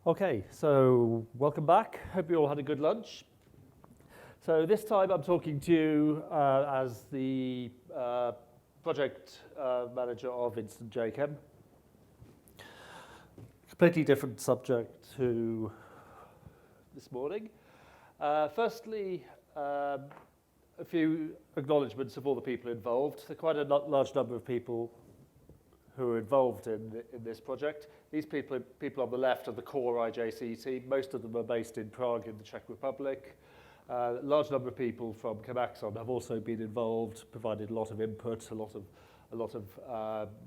Okay, so welcome back. Hope you all had a good lunch. So this time I'm talking to you as the project manager of Instant JChem. Completely different subject to this morning. Firstly, a few acknowledgements of all the people involved. There are quite a large number of people who are involved in this project. These people on the left are the core IJC team. Most of them are based in Prague in the Czech Republic. A large number of people from ChemAxon have also been involved, provided a lot of input, a lot of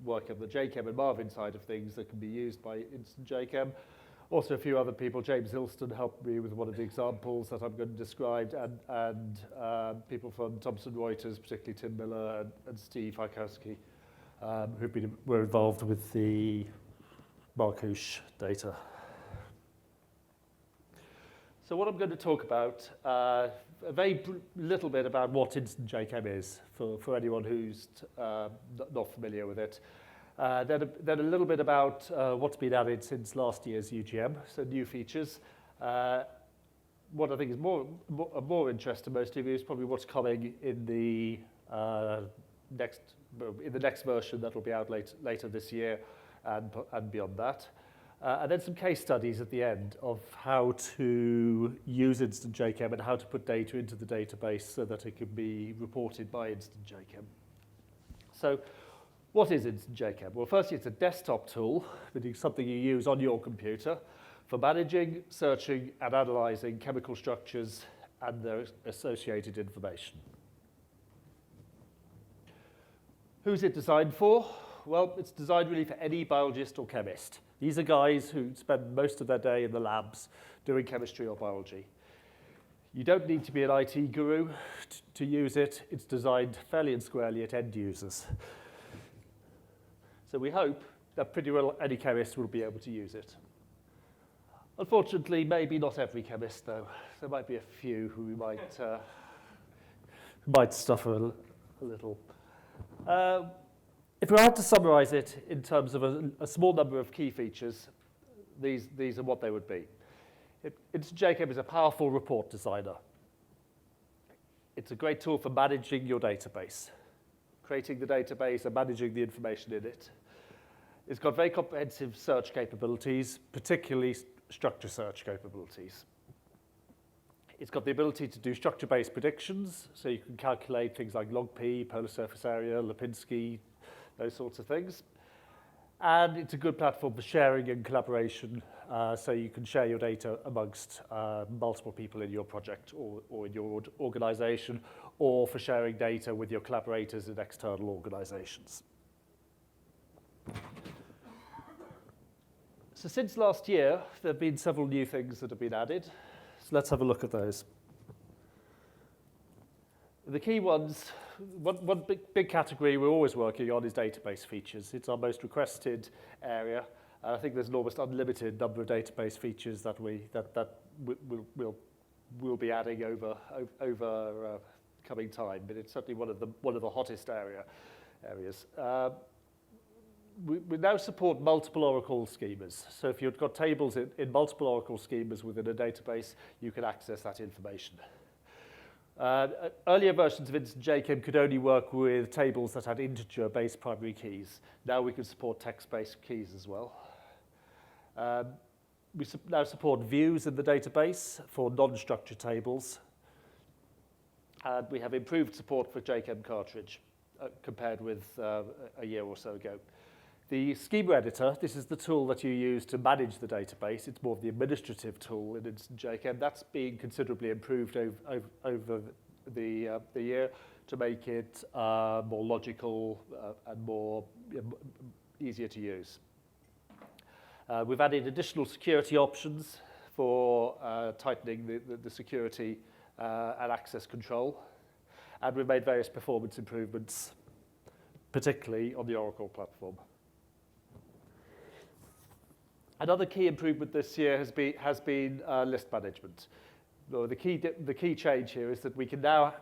work on the JChem and Marvin side of things that can be used by Instant JChem. Also a few other people. James Hilston helped me with one of the examples that I'm going to describe, and people from Thomson Reuters, particularly Tim Miller and Steve Hajkowski, were involved with the Marcouche data. So what I'm going to talk about, a very little bit about what Instant JChem is for anyone who's not familiar with it. Then a little bit about what's been added since last year's UGM, so new features. What I think is of more interest to most of you is probably what's coming in the next version that will be out later this year and beyond that. And then some case studies at the end of how to use Instant JChem and how to put data into the database so that it can be reported by Instant JChem. So what is Instant JChem? Well, firstly, it's a desktop tool, meaning something you use on your computer for managing, searching, and analyzing chemical structures and their associated information. Who's it designed for? Well, it's designed really for any biologist or chemist. These are guys who spend most of their day in the labs doing chemistry or biology. You don't need to be an IT guru to use it. It's designed fairly and squarely at end users. So we hope that pretty well any chemist will be able to use it. Unfortunately, maybe not every chemist, though. There might be a few who we might suffer a little. If we had to summarize it in terms of a small number of key features, these are what they would be. Instant JChem is a powerful report designer. It's a great tool for managing your database, creating the database and managing the information in it. It's got very comprehensive search capabilities, particularly structure search capabilities. It's got the ability to do structure-based predictions, so you can calculate things like log P, polar surface area, Lipinski, those sorts of things. And it's a good platform for sharing and collaboration, so you can share your data amongst multiple people in your project or in your organization, or for sharing data with your collaborators in external organizations. So since last year, there have been several new things that have been added. So let's have a look at those. The key ones, one big category we're always working on is database features. It's our most requested area. And I think there's an almost unlimited number of database features that we'll be adding over coming time. But it's certainly one of the hottest areas. We now support multiple Oracle schemas. So if you've got tables in multiple Oracle schemas within a database, you can access that information. Earlier versions of Instant JChem could only work with tables that had integer-based primary keys. Now we can support text-based keys as well. We now support views in the database for non-structured tables. And we have improved support for JChem cartridge compared with a year or so ago. The schema editor, this is the tool that you use to manage the database. It's more of the administrative tool in Instant JChem. That's been considerably improved over the year to make it more logical and more easier to use. We've added additional security options for tightening the security and access control. And we've made various performance improvements, particularly on the Oracle platform. Another key improvement this year has been list management. The key change here is that we can now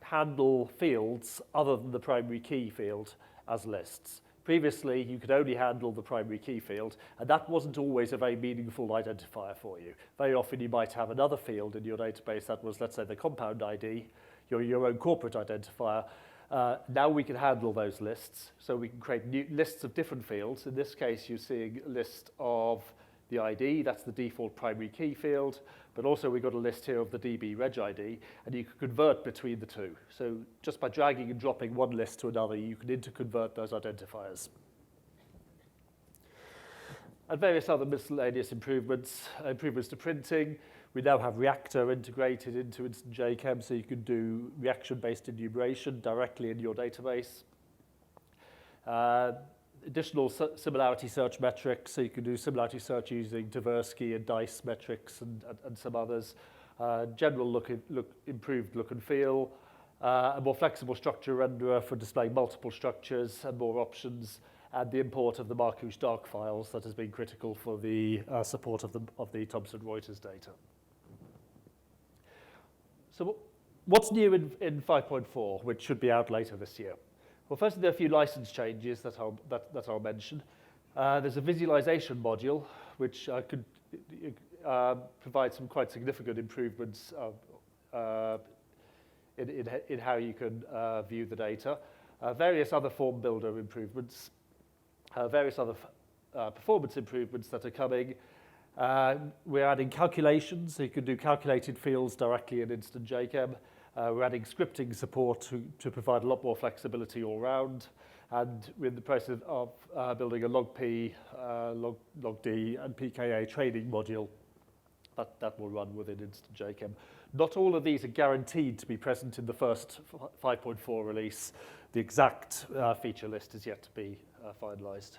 handle fields other than the primary key field as lists. Previously, you could only handle the primary key field, and that wasn't always a very meaningful identifier for you. Very often you might have another field in your database that was, let's say, the compound ID, your own corporate identifier. Now we can handle those lists, so we can create new lists of different fields. In this case, you're seeing a list of the ID, that's the default primary key field, but also we've got a list here of the DB reg ID, and you can convert between the two. So just by dragging and dropping one list to another, you can interconvert those identifiers. And various other miscellaneous improvements to printing. We now have Reactor integrated into Instant JChem, so you can do reaction-based enumeration directly in your database. Additional similarity search metrics, so you can do similarity search using Tversky and DICE metrics and some others. General improved look and feel. A more flexible structure renderer for displaying multiple structures and more options, and the import of the Marcouche dark files that has been critical for the support of the Thomson Reuters data. So what's new in 5.4, which should be out later this year? Well, firstly, there are a few license changes that I'll mention. There's a visualization module, which could provide some quite significant improvements in how you can view the data. Various other form builder improvements, various other performance improvements that are coming. We're adding calculations, so you can do calculated fields directly in Instant JChem. We're adding scripting support to provide a lot more flexibility all around. And we're in the process of building a log-P, log-D, and pKa training module that will run within Instant JChem. Not all of these are guaranteed to be present in the first 5.4 release. The exact feature list is yet to be finalized.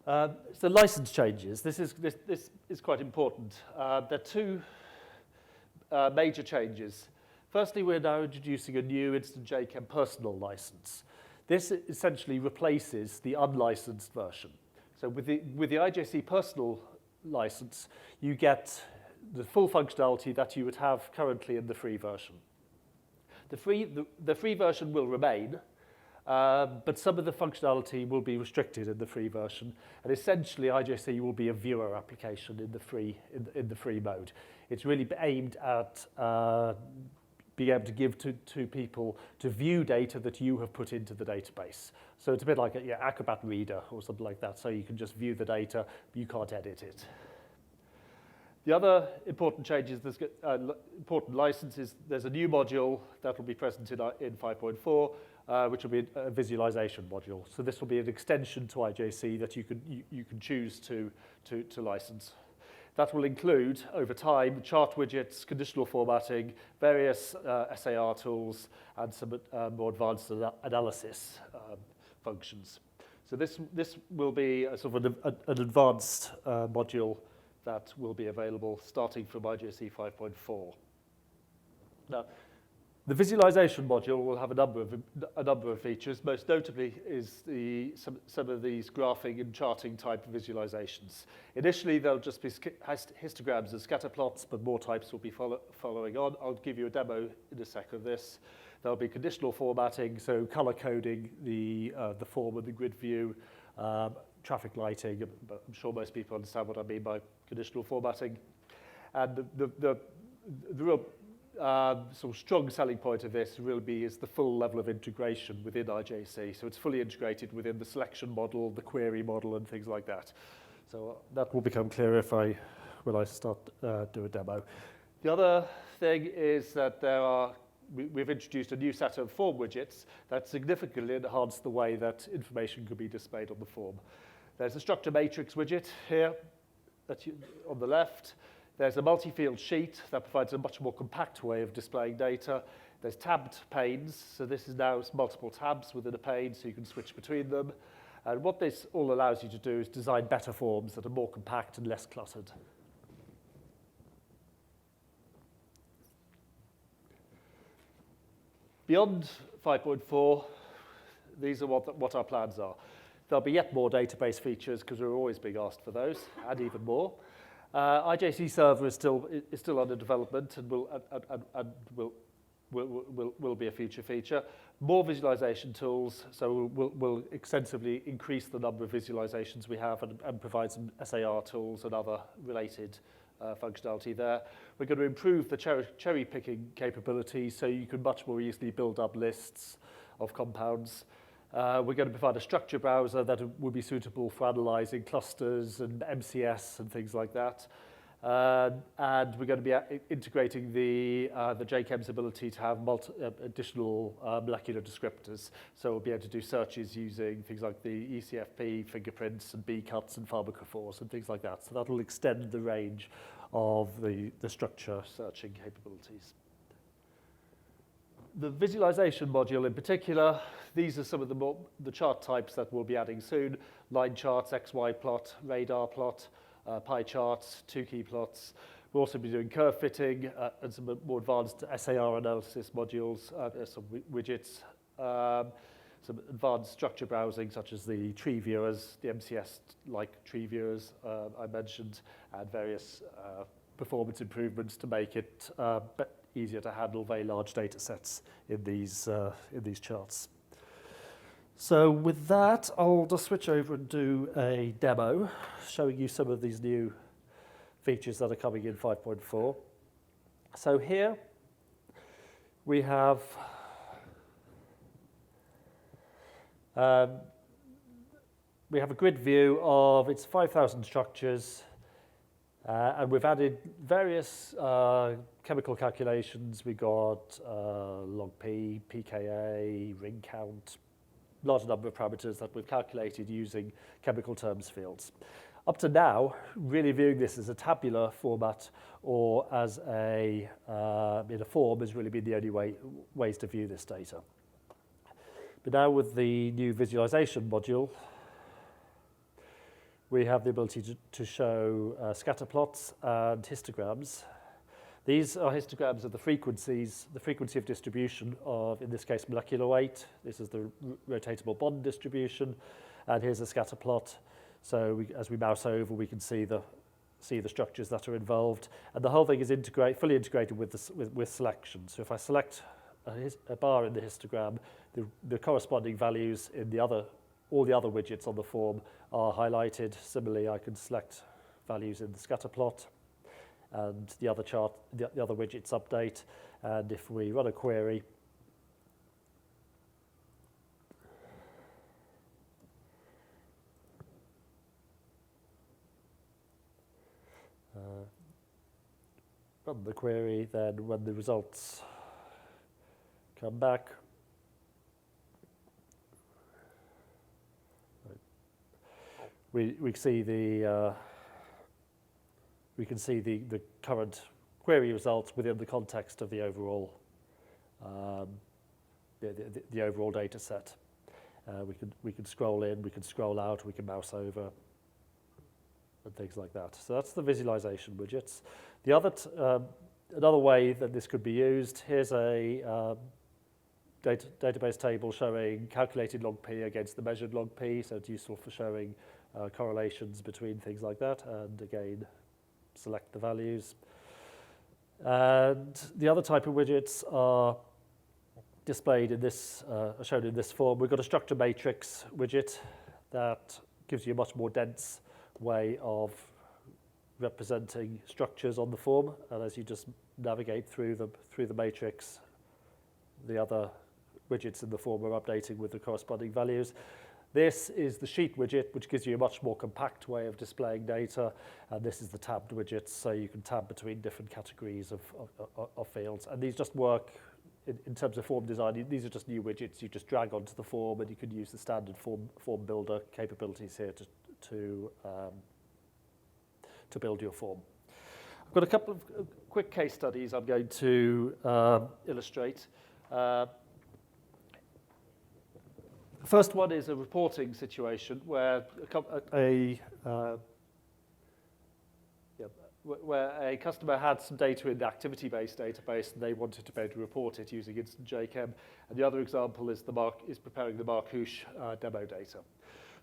So license changes. This is quite important. There are two major changes. Firstly, we're now introducing a new Instant JChem personal license. This essentially replaces the unlicensed version. So with the IJC personal license, you get the full functionality that you would have currently in the free version. The free version will remain, but some of the functionality will be restricted in the free version. And essentially, IJC will be a viewer application in the free mode. It's really aimed at being able to give to people to view data that you have put into the database. So it's a bit like a Acrobat Reader or something like that. So you can just view the data, but you can't edit it. The other important changes, important licenses, there's a new module that will be present in 5.4, which will be a visualization module. So this will be an extension to IJC that you can choose to license. That will include, over time, chart widgets, conditional formatting, various SAR tools, and some more advanced analysis functions. So this will be a sort of an advanced module that will be available starting from IJC 5.4. Now, the visualization module will have a number of features. Most notably is some of these graphing and charting type of visualizations. Initially, they'll just be histograms and scatter plots, but more types will be following on. I'll give you a demo in a sec of this. There'll be conditional formatting, so color coding the form of the grid view, traffic lighting, but I'm sure most people understand what I mean by conditional formatting. And the real sort of strong selling point of this really is the full level of integration within IJC. So it's fully integrated within the selection model, the query model, and things like that. So that will become clearer when I start do a demo. The other thing is that we've introduced a new set of form widgets that significantly enhance the way that information can be displayed on the form. There's a structure matrix widget here on the left. There's a multi-field sheet that provides a much more compact way of displaying data. There's tabbed panes, so this is now multiple tabs within a pane, so you can switch between them. And what this all allows you to do is design better forms that are more compact and less cluttered. Beyond 5.4, these are what our plans are. There'll be yet more database features because we're always being asked for those, and even more. IJC Server is still under development and will will be a future feature. More visualization tools, so we'll extensively increase the number of visualizations we have and provide some SAR tools and other related functionality there. We're going to improve the cherry picking capability so you can much more easily build up lists of compounds. We're going to provide a structure browser that will be suitable for analyzing clusters and MCS and things like that. And we're going to be integrating the JChem's ability to have additional molecular descriptors. So we'll be able to do searches using things like the ECFP, fingerprints, and B-cuts, and pharmacophores, and things like that. So that'll extend the range of the structure searching capabilities. The visualization module in particular, these are some of the chart types that we'll be adding soon. Line charts, XY plot, radar plot, pie charts, 2-key plots. We'll also be doing curve fitting and some more advanced SAR analysis modules, some widgets, some advanced structure browsing such as the tree viewers, the MCS-like tree viewers I mentioned, and various performance improvements to make it easier to handle very large data sets in these charts. So with that, I'll just switch over and do a demo showing you some of these new features that are coming in 5.4. So here we have a grid view of its 5,000 structures, and we've added various chemical calculations. We got log P, pKa, ring count, large number of parameters that we've calculated using chemical terms fields. Up to now, really viewing this as a tabular format or as in a form has really been the only ways to view this data. But now with the new visualization module, we have the ability to show scatter plots and histograms. These are histograms of the frequency of distribution of, in this case, molecular weight. This is the rotatable bond distribution, and here's a scatter plot. So as we mouse over, we can see the structures that are involved, and the whole thing is fully integrated with selection. So if I select a bar in the histogram, the corresponding values in all the other widgets on the form are highlighted. Similarly, I can select values in the scatter plot, and the other widgets update. And if we run a query, then when the results come back, we can see the current query results within the context of the overall the overall data set. We can scroll in, we can scroll out, we can mouse over, and things like that. So that's the visualization widgets. The other another way that this could be used, here's a database table showing calculated log P against the measured log P, so it's useful for showing correlations between things like that, and again, select the values. And the other type of widgets are displayed in this, shown in this form. We've got a structure matrix widget that gives you a much more dense way of representing structures on the form, and as you just navigate through the matrix, the other widgets in the form are updating with the corresponding values. This is the sheet widget, which gives you a much more compact way of displaying data, and this is the tabbed widgets, so you can tab between different categories of fields. And these just work in terms of form design. These are just new widgets you just drag onto the form, and you can use the standard form builder capabilities here to build your form. I've got a couple of quick case studies I'm going to illustrate. The first one is a reporting situation where where a customer had some data in the activity-based database and they wanted to be able to report it using Instant JChem. And the other example is preparing the Marcouche demo data.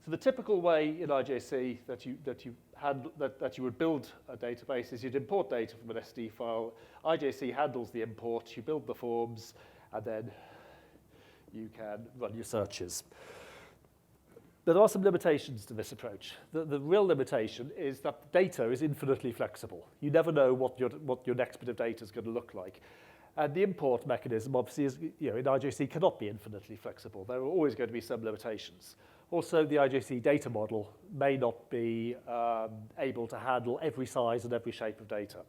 So the typical way in IJC that you would build a database is you'd import data from an SD file. IJC handles the import, you build the forms, and then you can run your searches. There are some limitations to this approach. The real limitation is that the data is infinitely flexible. You never know what your next bit of data is going to look like. And the import mechanism, obviously, is, in IJC cannot be infinitely flexible. There are always going to be some limitations. Also, the IJC data model may not be able to handle every size and every shape of data.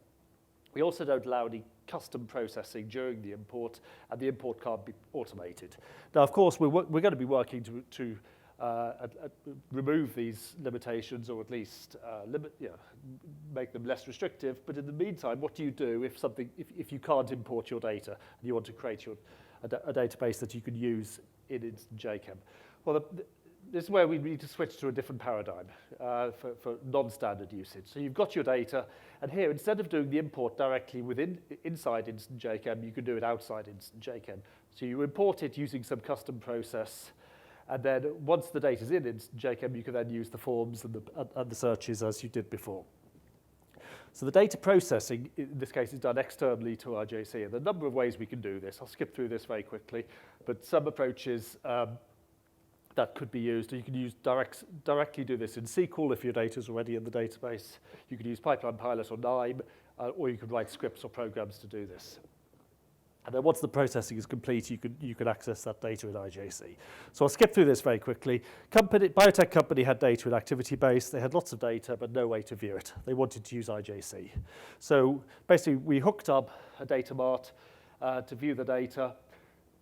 We also don't allow any custom processing during the import, and the import can't be automated. Now, of course, we're going to be working to remove these limitations, or at least make them less restrictive. But in the meantime, what do you do if you can't import your data and you want to create a database that you can use in Instant JChem? Well, this is where we need to switch to a different paradigm for non-standard usage. So you've got your data, and here, instead of doing the import directly inside Instant JChem, you can do it outside Instant JChem. So you import it using some custom process, and then once the data is in Instant JChem, you can then use the forms and the searches as you did before. So the data processing, in this case, is done externally to IJC. And there are a number of ways we can do this. I'll skip through this very quickly, but some approaches that could be used. You can use directly do this in SQL if your data is already in the database. You can use Pipeline Pilot or KNIME, or you can write scripts or programs to do this. And then once the processing is complete, you can access that data in IJC. So I'll skip through this very quickly. Biotech company had data in ActivityBase. They had lots of data, but no way to view it. They wanted to use IJC. So basically, we hooked up a data mart to view the data.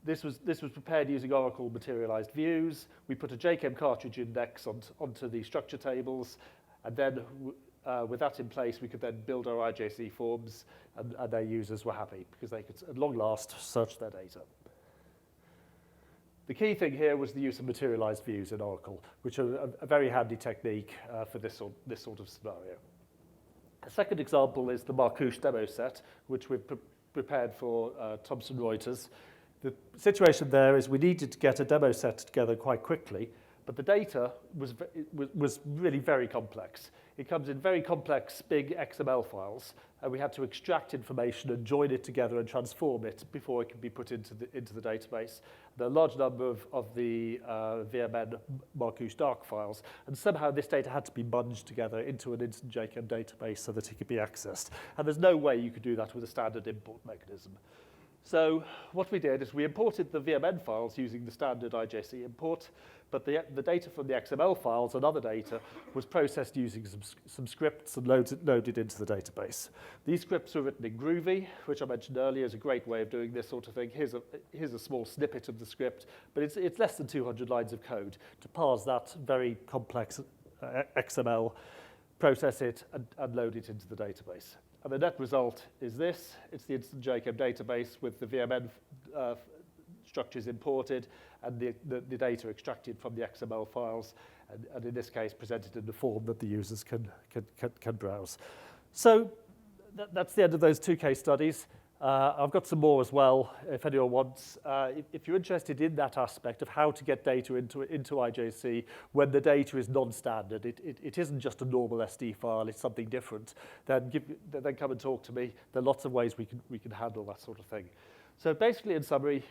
This was prepared using Oracle materialized views. We put a JChem cartridge index onto the structure tables, and then with that in place, we could then build our IJC forms, and their users were happy because they could, at long last, search their data. The key thing here was the use of materialized views in Oracle, which are a very handy technique for this sort of scenario. A second example is the Marcouche demo set, which we've prepared for Thomson Reuters. The situation there is we needed to get a demo set together quite quickly, but the data was really very complex. It comes in very complex, big XML files, and we had to extract information and join it together and transform it before it could be put into the database. There are a large number of the VMN Marcouche dark files, and somehow this data had to be munged together into an Instant JChem database so that it could be accessed. And there's no way you could do that with a standard import mechanism. So what we did is we imported the VMN files using the standard IJC import, but the data from the XML files and other data was processed using some scripts and loaded into the database. These scripts were written in Groovy, which I mentioned earlier is a great way of doing this sort of thing. Here's a small snippet of the script, but it's less than 200 lines of code to parse that very complex XML, process it, and load it into the database. And the net result is this. It's the Instant JChem database with the VMN structures imported and the data extracted from the XML files, and in this case presented in the form that the users can browse. So that's the end of those two case studies. I've got some more as well, if anyone wants. If you're interested in that aspect of how to get data into IJC when the data is non-standard, it isn't just a normal SD file, it's something different, then come and talk to me. There are lots of ways we can handle that sort of thing. So basically, in summary,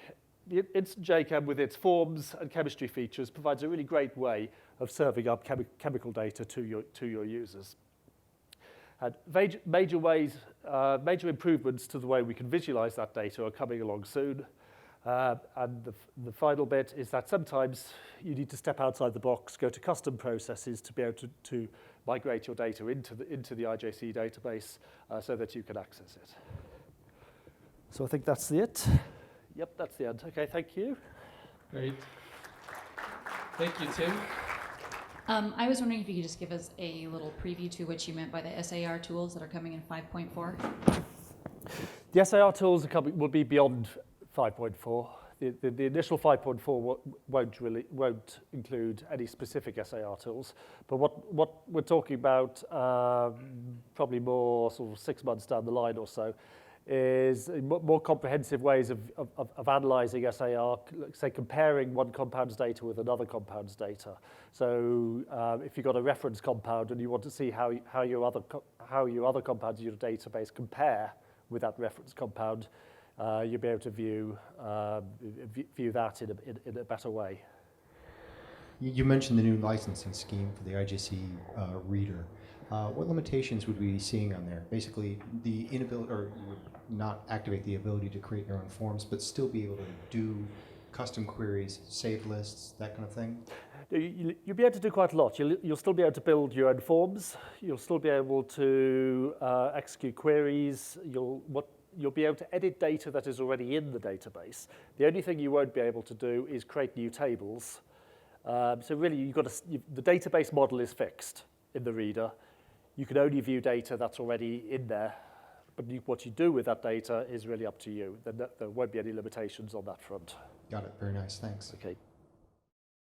the Instant JChem with its forms and chemistry features provides a really great way of serving up chemical data to your users. And major improvements to the way we can visualize that data are coming along soon. And the final bit is that sometimes you need to step outside the box, go to custom processes to be able to migrate your data into the IJC database so that you can access it. So I think that's it. Yep, that's the end. Okay, thank you. Great. Thank you, Tim. I was wondering if you could just give us a little preview to what you meant by the SAR tools that are coming in 5.4. The SAR tools will be beyond 5.4. The initial 5.4 won't include any specific SAR tools, but what we're talking about probably more sort of 6 months down the line or so is more comprehensive ways of analysing SAR, say comparing one compound's data with another compound's data. So if you've got a reference compound and you want to see how your other compounds in your database compare with that reference compound, you'll be able to view that in a better way. You mentioned the new licensing scheme for the IJC reader. What limitations would we be seeing on there? Basically, the inability, or you would not activate the ability to create your own forms, but still be able to do custom queries, save lists, that kind of thing? You'll be able to do quite a lot. You'll still be able to build your own forms. You'll still be able to execute queries. You'll be able to edit data that is already in the database. The only thing you won't be able to do is create new tables. So really, the database model is fixed in the reader. You can only view data that's already in there, but what you do with that data is really up to you. There won't be any limitations on that front. Got it. Very nice. Thanks. Okay.